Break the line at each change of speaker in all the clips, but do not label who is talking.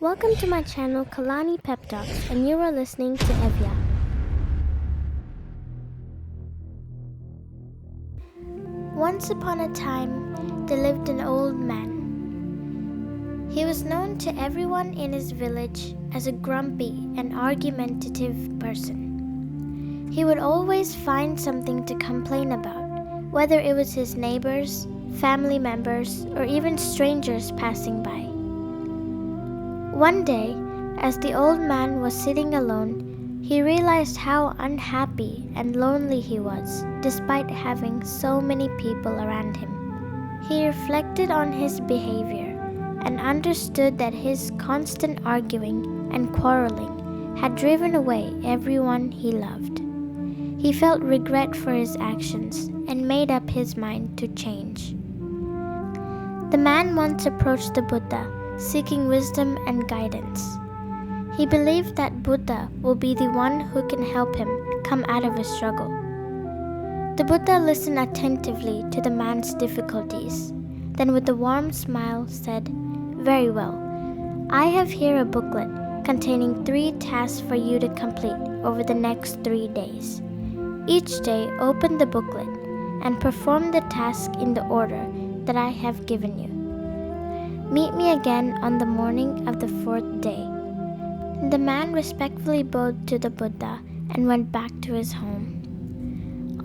Welcome to my channel Kalani Pep Talks, and you are listening to Evya. Once upon a time, there lived an old man. He was known to everyone in his village as a grumpy and argumentative person. He would always find something to complain about, whether it was his neighbors, family members, or even strangers passing by. One day, as the old man was sitting alone, he realized how unhappy and lonely he was, despite having so many people around him. He reflected on his behavior and understood that his constant arguing and quarreling had driven away everyone he loved. He felt regret for his actions and made up his mind to change. The man once approached the Buddha, seeking wisdom and guidance. He believed that Buddha will be the one who can help him come out of his struggle. The Buddha listened attentively to the man's difficulties, then with a warm smile said, "Very well. I have here a booklet containing 3 tasks for you to complete over the next 3 days. Each day open the booklet and perform the task in the order that I have given you. Meet me again on the morning of the 4th day." The man respectfully bowed to the Buddha and went back to his home.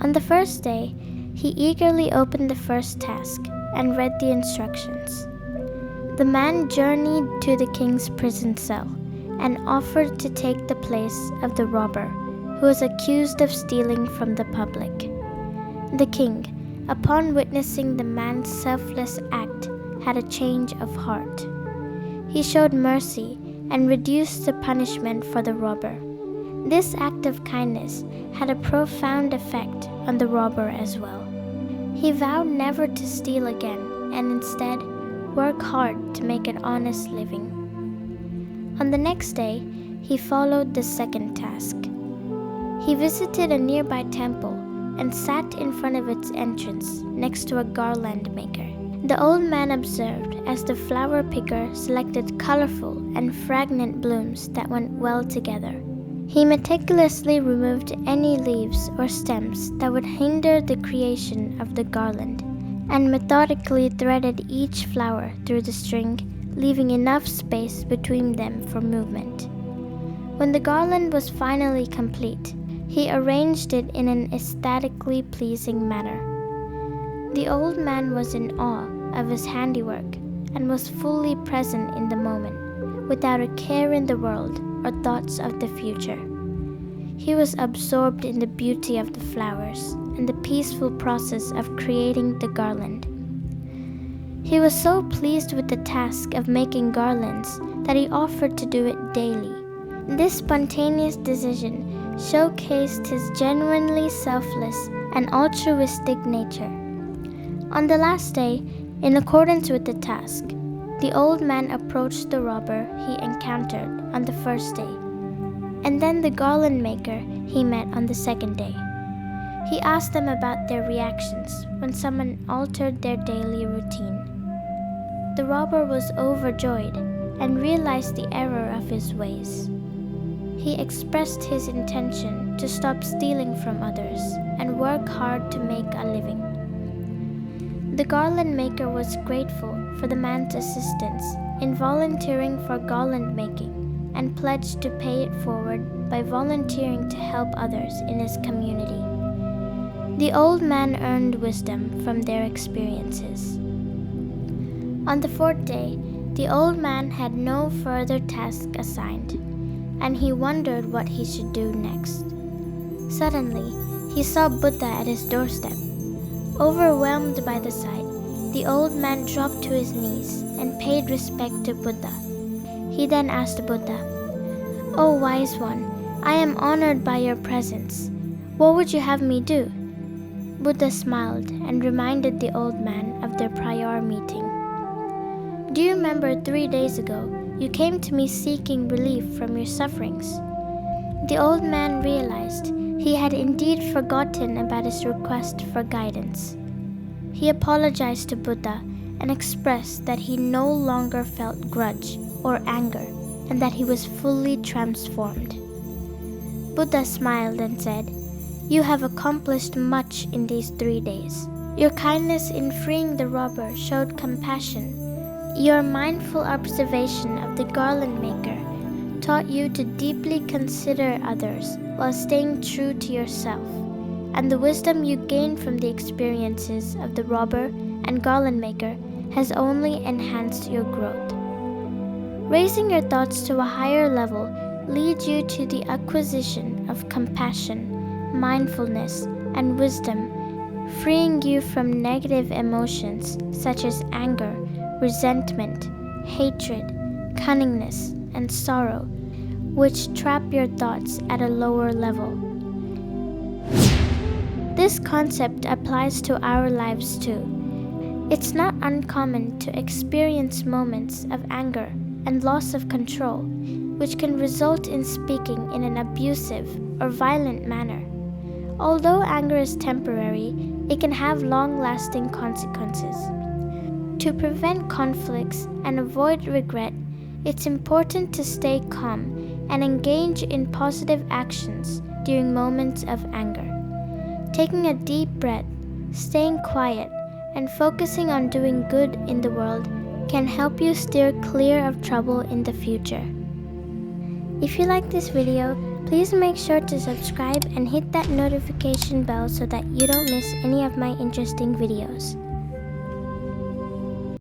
On the first day, he eagerly opened the first task and read the instructions. The man journeyed to the king's prison cell and offered to take the place of the robber who was accused of stealing from the public. The king, upon witnessing the man's selfless act, had a change of heart. He showed mercy and reduced the punishment for the robber. This act of kindness had a profound effect on the robber as well. He vowed never to steal again and instead work hard to make an honest living. On the next day, he followed the second task. He visited a nearby temple and sat in front of its entrance next to a garland maker. The old man observed as the flower picker selected colorful and fragrant blooms that went well together. He meticulously removed any leaves or stems that would hinder the creation of the garland, and methodically threaded each flower through the string, leaving enough space between them for movement. When the garland was finally complete, he arranged it in an aesthetically pleasing manner. The old man was in awe of his handiwork and was fully present in the moment, without a care in the world or thoughts of the future. He was absorbed in the beauty of the flowers and the peaceful process of creating the garland. He was so pleased with the task of making garlands that he offered to do it daily. This spontaneous decision showcased his genuinely selfless and altruistic nature. On the last day, in accordance with the task, the old man approached the robber he encountered on the first day, and then the garland maker he met on the second day. He asked them about their reactions when someone altered their daily routine. The robber was overjoyed and realized the error of his ways. He expressed his intention to stop stealing from others and work hard to make a living. The garland maker was grateful for the man's assistance in volunteering for garland making and pledged to pay it forward by volunteering to help others in his community. The old man earned wisdom from their experiences. On the 4th day, the old man had no further task assigned, and he wondered what he should do next. Suddenly, he saw Buddha at his doorstep. Overwhelmed by the sight, the old man dropped to his knees and paid respect to Buddha. He then asked Buddha, "O wise one, I am honored by your presence. What would you have me do?" Buddha smiled and reminded the old man of their prior meeting. "Do you remember 3 days ago you came to me seeking relief from your sufferings?" The old man realized he had indeed forgotten about his request for guidance. He apologized to Buddha and expressed that he no longer felt grudge or anger and that he was fully transformed. Buddha smiled and said, "You have accomplished much in these 3 days. Your kindness in freeing the robber showed compassion. Your mindful observation of the garland maker taught you to deeply consider others while staying true to yourself, and the wisdom you gained from the experiences of the robber and garland maker has only enhanced your growth. Raising your thoughts to a higher level leads you to the acquisition of compassion, mindfulness, and wisdom, freeing you from negative emotions such as anger, resentment, hatred, cunningness, and sorrow, which trap your thoughts at a lower level. This concept applies to our lives too. It's not uncommon to experience moments of anger and loss of control, which can result in speaking in an abusive or violent manner. Although anger is temporary, it can have long-lasting consequences. To prevent conflicts and avoid regret, it's important to stay calm and engage in positive actions during moments of anger. Taking a deep breath, staying quiet, and focusing on doing good in the world can help you steer clear of trouble in the future. If you like this video, please make sure to subscribe and hit that notification bell so that you don't miss any of my interesting videos.